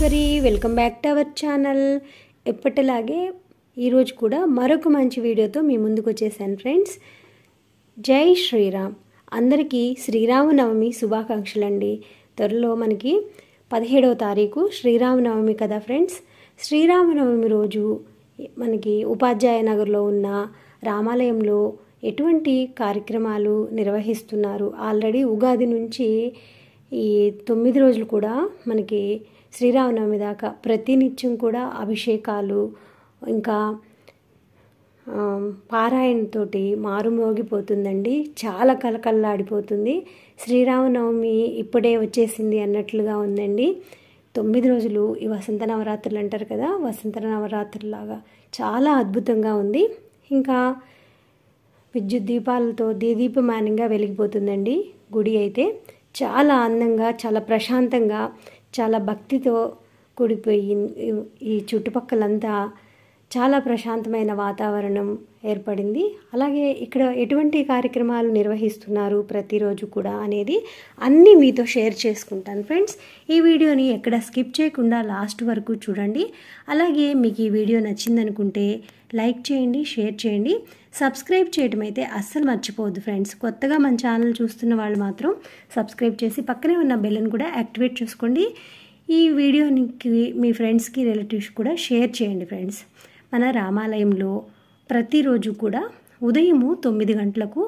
Eshwari, welcome back to our channel. ఎప్పటిలాగే ఈరోజు కూడా మరొక మంచి వీడియోతో మీ ముందుకు వచ్చేసాను ఫ్రెండ్స్. జై శ్రీరామ్. అందరికీ శ్రీరామనవమి శుభాకాంక్షలు అండి. త్వరలో మనకి 17వ తారీఖు శ్రీరామనవమి కదా ఫ్రెండ్స్. శ్రీరామనవమి రోజు మనకి ఉపాధ్యాయ నగర్లో ఉన్న రామాలయంలో ఎటువంటి కార్యక్రమాలు నిర్వహిస్తున్నారు. ఆల్రెడీ ఉగాది నుంచి ఈ 9 రోజులు కూడా మనకి శ్రీరామనవమి దాకా ప్రతినిత్యం కూడా అభిషేకాలు ఇంకా పారాయణతోటి మారుమోగిపోతుందండి. చాలా కలకల్లాడిపోతుంది. శ్రీరామనవమి ఇప్పుడే వచ్చేసింది అన్నట్లుగా ఉందండి. 9 రోజులు ఈ వసంత నవరాత్రులు అంటారు కదా, వసంత నవరాత్రులాగా చాలా అద్భుతంగా ఉంది. ఇంకా విద్యుత్ దీపాలతో దీదీపమానంగా వెలిగిపోతుందండి గుడి అయితే. చాలా అందంగా, చాలా ప్రశాంతంగా, చాలా భక్తితో కూడిపోయి ఈ చుట్టుపక్కలంతా చాలా ప్రశాంతమైన వాతావరణం ఏర్పడింది. అలాగే ఇక్కడ ఎటువంటి కార్యక్రమాలు నిర్వహిస్తున్నారు ప్రతిరోజు కూడా అనేది అన్నీ మీతో షేర్ చేసుకుంటాను ఫ్రెండ్స్. ఈ వీడియోని ఎక్కడ స్కిప్ చేయకుండా లాస్ట్ వరకు చూడండి. అలాగే మీకు ఈ వీడియో నచ్చిందనుకుంటే లైక్ చేయండి, షేర్ చేయండి, సబ్స్క్రైబ్ చేయడం అయితే అస్సలు మర్చిపోవద్దు ఫ్రెండ్స్. కొత్తగా మన ఛానల్ చూస్తున్న వాళ్ళు మాత్రం సబ్స్క్రైబ్ చేసి పక్కనే ఉన్న బెల్ని కూడా యాక్టివేట్ చేసుకోండి. ఈ వీడియోనికి మీ ఫ్రెండ్స్కి, రిలేటివ్స్ కూడా షేర్ చేయండి ఫ్రెండ్స్. మన రామాలయంలో ప్రతిరోజు కూడా ఉదయము 9 గంటలకు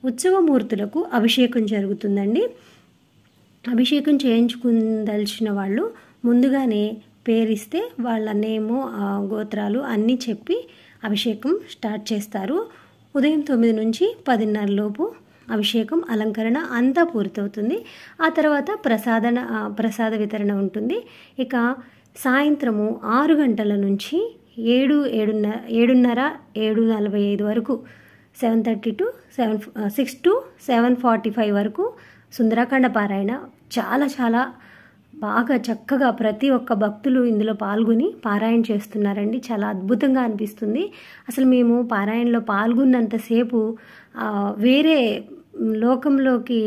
ఉత్సవమూర్తులకు అభిషేకం జరుగుతుందండి. అభిషేకం చేయించుకుందలిచిన వాళ్ళు ముందుగానే పేరిస్తే వాళ్ళ నేము, గోత్రాలు అన్నీ చెప్పి అభిషేకం స్టార్ట్ చేస్తారు. ఉదయం 9 నుంచి 10:30 లోపు అభిషేకం, అలంకరణ అంతా పూర్తవుతుంది. ఆ తర్వాత ప్రసాద వితరణ ఉంటుంది. ఇక సాయంత్రము 6 గంటల నుంచి 7:30 వరకు 7:30 to 6 to 7:45 వరకు సుందరాకాండ పారాయణ చాలా బాగా చక్కగా ప్రతి ఒక్క భక్తులు ఇందులో పాల్గొని పారాయణ చేస్తున్నారండి. చాలా అద్భుతంగా అనిపిస్తుంది. అసలు మేము పారాయణలో పాల్గొన్నంతసేపు వేరే లోకంలోకి,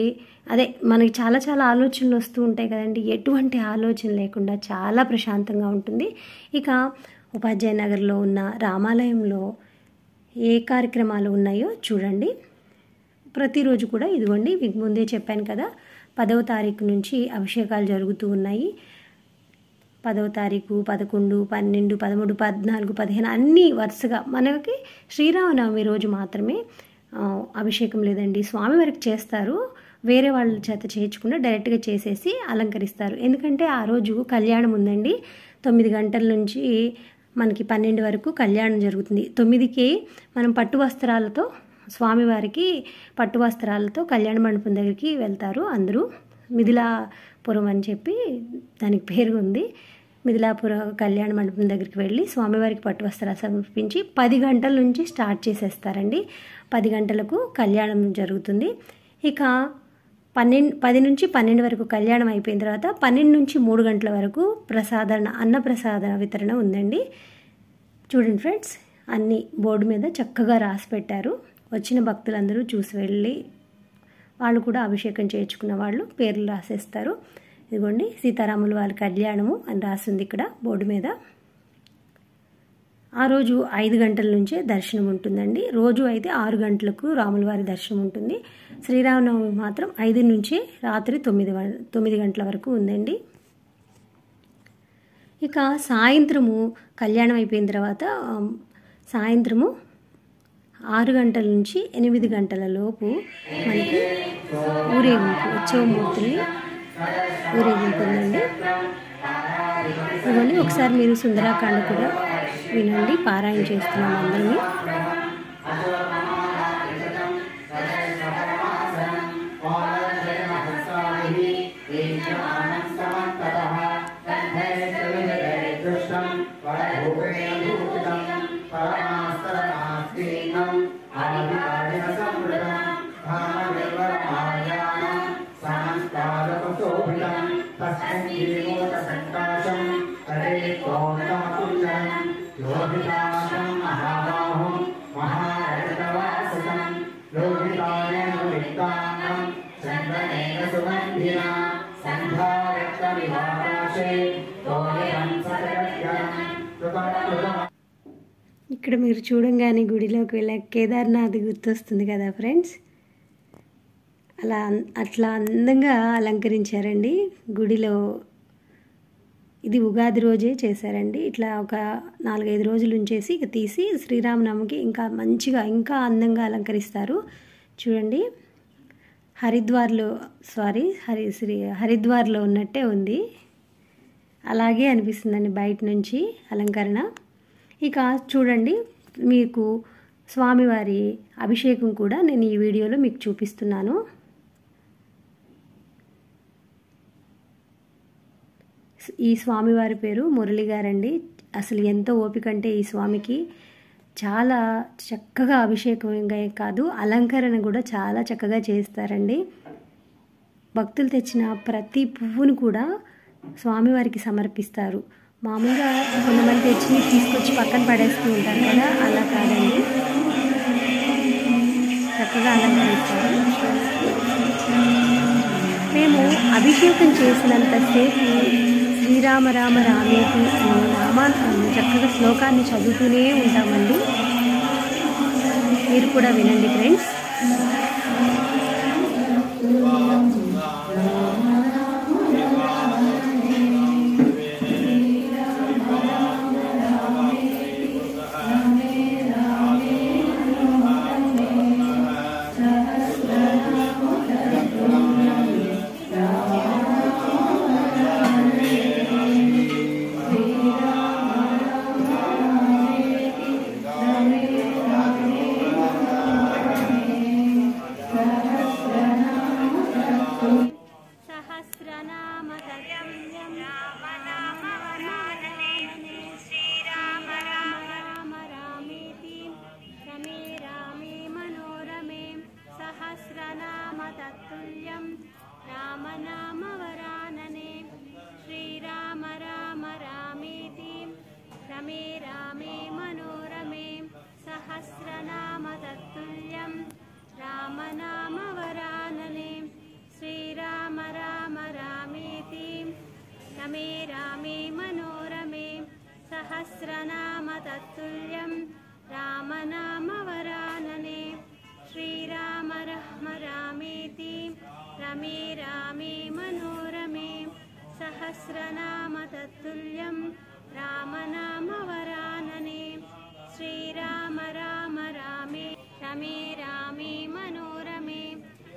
అదే మనకి చాలా ఆలోచనలు వస్తూ ఉంటాయి కదండి, ఎటువంటి ఆలోచన లేకుండా చాలా ప్రశాంతంగా ఉంటుంది. ఇక ఉపాధ్యాయ నగర్లో ఉన్న రామాలయంలో ఏ కార్యక్రమాలు ఉన్నాయో చూడండి. ప్రతిరోజు కూడా ఇదిగోండి, మీకు ముందే చెప్పాను కదా, 10వ తారీఖు నుంచి అభిషేకాలు జరుగుతూ ఉన్నాయి. 10వ తారీఖు, 11, 12, 13, 14, 15 అన్నీ వరుసగా. మనకి శ్రీరామనవమి రోజు మాత్రమే అభిషేకం లేదండి, స్వామివారికి చేస్తారు. వేరే వాళ్ళ చేత చేయించకుండా డైరెక్ట్గా చేసేసి అలంకరిస్తారు. ఎందుకంటే ఆ రోజు కళ్యాణం ఉందండి. 9 గంటల నుంచి మనకి 12 వరకు కళ్యాణం జరుగుతుంది. 9కి మనం పట్టు వస్త్రాలతో, స్వామివారికి పట్టు వస్త్రాలతో కళ్యాణ మండపం దగ్గరికి వెళ్తారు అందరూ. మిథిలాపురం అని చెప్పి దానికి పేరు ఉంది. మిథిలాపురం కళ్యాణ మండపం దగ్గరికి వెళ్ళి స్వామివారికి పట్టు వస్త్రాలు సమర్పించి 10 గంటల నుంచి స్టార్ట్ చేసేస్తారండి. 10 గంటలకు కళ్యాణం జరుగుతుంది. ఇక 10 నుంచి 12 వరకు కళ్యాణం అయిపోయిన తర్వాత 12 నుంచి 3 గంటల వరకు అన్నప్రసాద వితరణ ఉందండి. చూడండి ఫ్రెండ్స్, అన్నీ బోర్డు మీద చక్కగా రాసి పెట్టారు. వచ్చిన భక్తులందరూ చూసి వెళ్ళి వాళ్ళు కూడా అభిషేకం చేయించుకున్న వాళ్ళు పేర్లు రాసేస్తారు. ఇదిగోండి, సీతారాముల వారి కళ్యాణము అని రాసింది ఇక్కడ బోర్డు మీద. ఆ రోజు 5 గంటల నుంచే దర్శనం ఉంటుందండి. రోజు అయితే 6 గంటలకు రాముల వారి దర్శనం ఉంటుంది. శ్రీరామనవమి మాత్రం 5 నుంచి రాత్రి 9 గంటల వరకు ఉందండి. ఇక సాయంత్రము కళ్యాణం అయిపోయిన తర్వాత సాయంత్రము 6 గంటల నుంచి 8 గంటల లోపు మనకి ఊరేగింపు, ఉత్సవమూర్తుల్ని ఊరేగింపు ఉందండి. ఇవన్నీ ఒకసారి మీరు సుందరాకాండ కూడా వినండి. పారాయణ చేస్తున్నాం అందరినీ. संध्या ఇక్కడ మీరు చూడంగానే గుడిలోకి వెళ్ళే కేదార్నాథ్ గుర్తొస్తుంది కదా ఫ్రెండ్స్. అట్లా అందంగా అలంకరించారండి గుడిలో. ఇది ఉగాది రోజే చేశారండి. ఇట్లా ఒక 4-5 రోజులు ఉంచేసి ఇక తీసి శ్రీరామనవమికి ఇంకా మంచిగా ఇంకా అందంగా అలంకరిస్తారు. చూడండి, హరిద్వార్లో ఉన్నట్టే ఉంది. అలాగే అనిపిస్తుందండి బయట నుంచి అలంకరణ. ఇక చూడండి, మీకు స్వామివారి అభిషేకం కూడా నేను ఈ వీడియోలో మీకు చూపిస్తున్నాను. ఈ స్వామివారి పేరు మురళి గారండి. అసలు ఎంతో ఓపిక అంటే ఈ స్వామికి చాలా చక్కగా అభిషేకంగా కాదు, అలంకరణ కూడా చాలా చక్కగా చేస్తారండి. భక్తులు తెచ్చిన ప్రతి పువ్వును కూడా స్వామివారికి సమర్పిస్తారు. మామూలుగా కొంతమంది తెచ్చి తీసుకొచ్చి పక్కన పడేస్తూ ఉంటారు కదా, అలా కాదండి, చక్కగా అలంకరిస్తారు. మేము అభిషేకం చేసినంతసేపు శ్రీరామ రామ రామేతి అనే నామాన్ని చక్కగా శ్లోకాన్ని చదువుతూనే ఉంటామండి. మీరు కూడా వినండి ఫ్రెండ్స్. रमे रामे मनोरमे सहस्रनाम तत्तुल्यं रामनाम वरानने श्रीराम राम रामेति रमे रामे मनोरमे सहस्रनाम तत्तुल्यं रामनाम वरानने श्रीराम राम रामे रमे रामे मनोरमे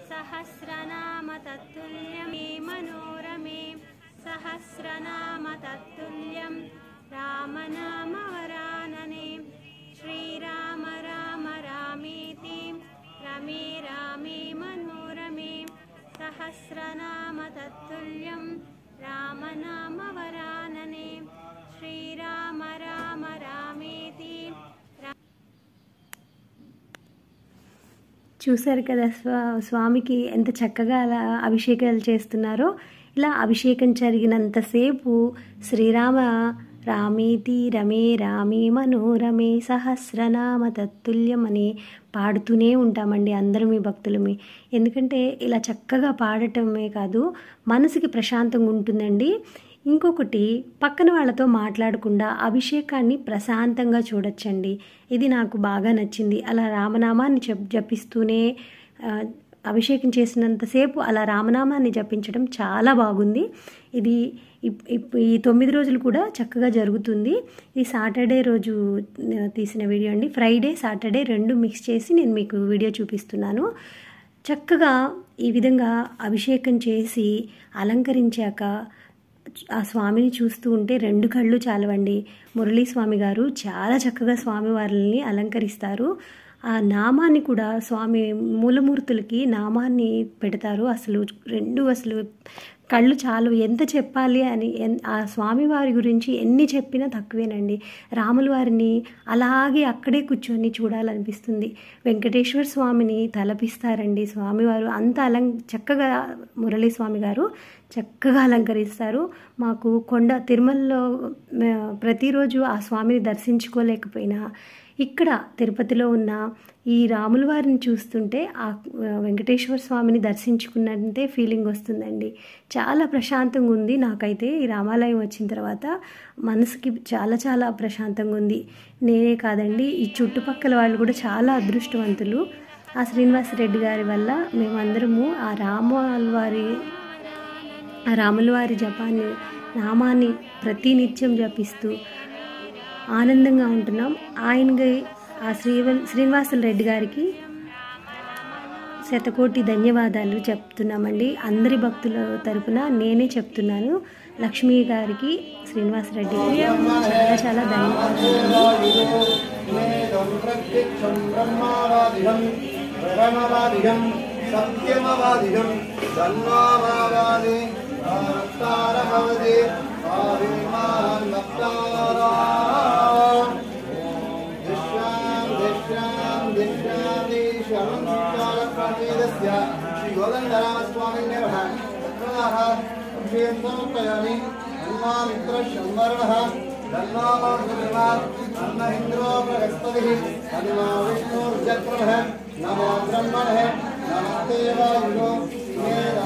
सहस्रनाम तत्तुल्यं मनोरमे सहस्रनाम तत्तुल्यं रामनाम वरानने श्रीराम राम रामेति रमे रामे मनोरमे सहस्रनाम तत्तुल्यं रामनाम वरानने श्रीराम राम रामेति. చూశారు కదా స్వామికి ఎంత చక్కగా అలా అభిషేకాలు చేస్తున్నారో. ఇలా అభిషేకం జరిగినంతసేపు శ్రీరామ రామేతి రమే రామే మనోరమే సహస్రనామ తత్తుల్యం అని పాడుతూనే ఉంటామండి అందరం ఈ భక్తులమే. ఎందుకంటే ఇలా చక్కగా పాడటమే కాదు, మనసుకి ప్రశాంతంగా ఉంటుందండి. ఇంకొకటి, పక్కన వాళ్ళతో మాట్లాడకుండా అభిషేకాన్ని ప్రశాంతంగా చూడొచ్చండి. ఇది నాకు బాగా నచ్చింది. అలా రామనామాన్ని జపిస్తూనే అభిషేకం చేసినంతసేపు అలా రామనామాన్ని జపించడం చాలా బాగుంది. ఇది ఈ 9 రోజులు కూడా చక్కగా జరుగుతుంది. ఇది సాటర్డే రోజు తీసిన వీడియో అండి. ఫ్రైడే సాటర్డే 2 మిక్స్ చేసి నేను మీకు వీడియో చూపిస్తున్నాను. చక్కగా ఈ విధంగా అభిషేకం చేసి అలంకరించాక ఆ స్వామిని చూస్తూ ఉంటే 2 కళ్ళు చాలవండి. మురళీ స్వామి గారు చాలా చక్కగా స్వామివారిని అలంకరిస్తారు. ఆ నామాన్ని కూడా స్వామి మూలమూర్తులకి నామాన్ని పెడతారు. అసలు 2 కళ్ళు చాలు, ఎంత చెప్పాలి అని. ఆ స్వామివారి గురించి ఎన్ని చెప్పినా తక్కువేనండి. రాముల వారిని అలాగే అక్కడే కూర్చొని చూడాలనిపిస్తుంది. వెంకటేశ్వర స్వామిని తలపిస్తారండి స్వామివారు. అంత చక్కగా మురళీ స్వామి గారు చక్కగా అలంకరిస్తారు. మాకు తిరుమలలో ప్రతిరోజు ఆ స్వామిని దర్శించుకోలేకపోయినా ఇక్కడ తిరుపతిలో ఉన్న ఈ రాముల వారిని చూస్తుంటే ఆ వెంకటేశ్వర స్వామిని దర్శించుకున్నట్టే ఫీలింగ్ వస్తుందండి. చాలా ప్రశాంతంగా ఉంది. నాకైతే ఈ రామాలయం వచ్చిన తర్వాత మనసుకి చాలా చాలా ప్రశాంతంగా ఉంది. నేనే కాదండి, ఈ చుట్టుపక్కల వాళ్ళు కూడా చాలా అదృష్టవంతులు. ఆ శ్రీనివాసరెడ్డి గారి వల్ల మేమందరము ఆ రాముల వారి జపాన్ని నామాన్ని ప్రతినిత్యం జపిస్తూ ఆనందంగా ఉంటున్నాం. ఆయనకి ఆ శ్రీనివాసరెడ్డి గారికి శతకోటి ధన్యవాదాలు చెప్తున్నామండి. అందరి భక్తుల తరపున నేనే చెప్తున్నాను. లక్ష్మీ గారికి, శ్రీనివాసరెడ్డికి చాలా చాలా ధన్యవాదాలు. नमो ब्रह्मणे नमस्ते वायुः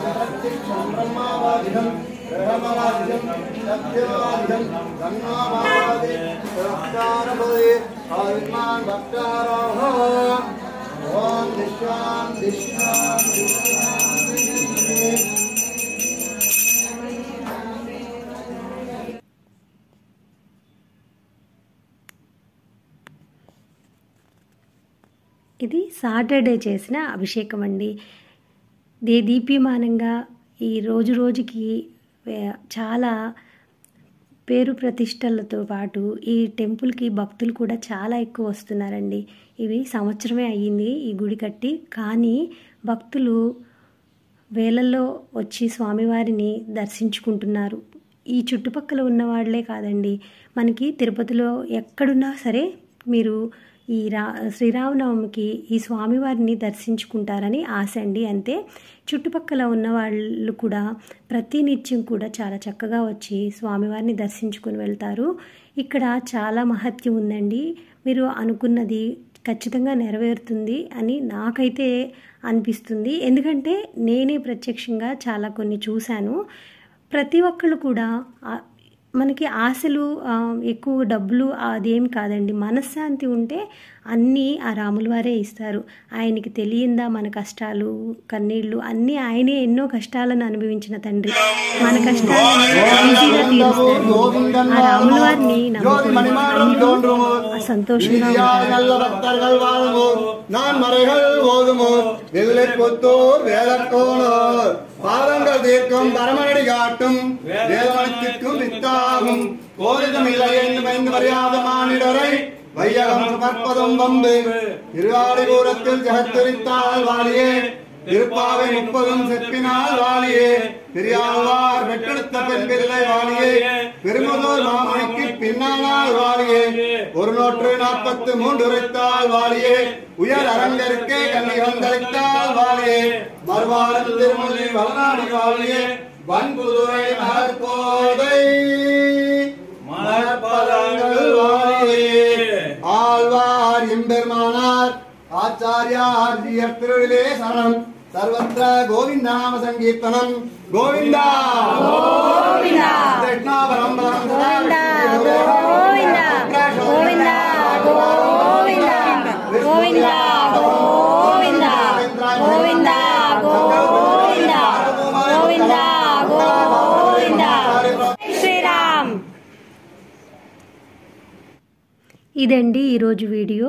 प्रत्यक्षं ब्रह्मावादिहं ब्रह्मवादिहं सत्यवादिहं धन्मावादि प्रस्तारभवे आयुष्मान् भक्तारोः ॐ दिशां दिशां ఇది సాటర్డే చేసిన అభిషేకం అండి. దీప్యమానంగా ఈ రోజుకి చాలా పేరు ప్రతిష్టలతో పాటు ఈ టెంపుల్కి భక్తులు కూడా చాలా ఎక్కువ వస్తున్నారండి. ఇవి సంవత్సరమే అయ్యింది ఈ గుడి కట్టి, కానీ భక్తులు వేలల్లో వచ్చి స్వామివారిని దర్శించుకుంటున్నారు. ఈ చుట్టుపక్కల ఉన్న వాళ్ళే కాదండి, మనకి తిరుపతిలో ఎక్కడున్నా సరే మీరు ఈ శ్రీరామనవమికి ఈ స్వామివారిని దర్శించుకుంటారని ఆశ అండి. అంతే, చుట్టుపక్కల ఉన్న వాళ్ళు కూడా ప్రతినిత్యం కూడా చాలా చక్కగా వచ్చి స్వామివారిని దర్శించుకుని వెళ్తారు. ఇక్కడ చాలా మహత్యం ఉందండి. మీరు అనుకున్నది ఖచ్చితంగా నెరవేరుతుంది అని నాకైతే అనిపిస్తుంది. ఎందుకంటే నేనే ప్రత్యక్షంగా చాలా కొన్ని చూశాను. ప్రతి ఒక్కళ్ళు కూడా మనకి ఆశలు ఎక్కువ డబ్బులు అదేం కాదండి, మనశ్శాంతి ఉంటే అన్నీ ఆ రాముల వారే ఇస్తారు. ఆయనకి తెలియందా మన కష్టాలు కన్నీళ్ళు అన్నీ? ఆయనే ఎన్నో కష్టాలను అనుభవించిన తండ్రి, మన కష్టాలను ఈజీగా తీరుస్తారు. ఆ రాముల వారిని నమ్ముకుని సంతోషంగా பாதங்கள் தீர்க்கும் பரமனடி காட்டும் வேதமணிக்கும் வித்தாகும் கோரிதமில்லை என்று பயந்து மரியாத மானிடரை வையகம் சுமர்ப்பதும் வம்பு இருவாடி தூரத்தில் ஜெகத்துரித்தால் வாலியே திருப்பாவை 30 செப்பினால் வாலியே பெரியாழ்வார் பெற்றெடுத்த பெண் பிள்ளை வாலியே பெருமுதோர் மாமணிக்கு பின்னால் வாலியே 143 உரைத்தால் வாலியே உயர் அரங்கருக்கே கண்ணி வந்தளித்தால் வாலியே மறுவாரம் திருமொழி வளநாடி வாலியே வன்புதுரை மலர்கோதை மலர்பதங்கள் வாலியே ஆழ்வார் எம்பெருமானார் ஆச்சாரியார் திருவிலே சரணம் सर्वत्र गोविंद नाम संकीर्तनम गोविंदा गोविंदा कृष्णावरम गोविंदा गोविंदा गोविंदा गोविंदा गोविंदा गोविंदा गोविंदा गोविंदा गोविंदा गोविंदा శ్రీరామ్. ఇదండి ఈరోజు వీడియో.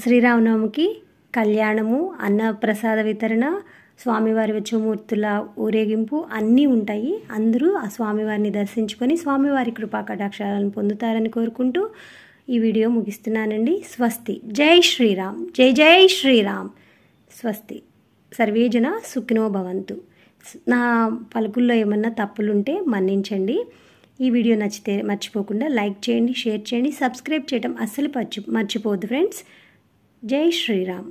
శ్రీరామనవమికి కళ్యాణము, అన్నప్రసాద వితరణ, స్వామివారి ఉత్సవమూర్తుల ఊరేగింపు అన్నీ ఉంటాయి. అందరూ ఆ స్వామివారిని దర్శించుకొని స్వామివారి కృపా కటాక్షాలను పొందుతారని కోరుకుంటూ ఈ వీడియో ముగిస్తున్నానండి. స్వస్తి. జై శ్రీరామ్. జై జై శ్రీరామ్. స్వస్తి. సర్వేజన సుఖినో భవంతు. నా పలుకుల్లో ఏమన్నా తప్పులుంటే మన్నించండి. ఈ వీడియో నచ్చితే మర్చిపోకుండా లైక్ చేయండి, షేర్ చేయండి, సబ్స్క్రైబ్ చేయడం అస్సలు మర్చిపోవద్దు ఫ్రెండ్స్. జై శ్రీరామ్.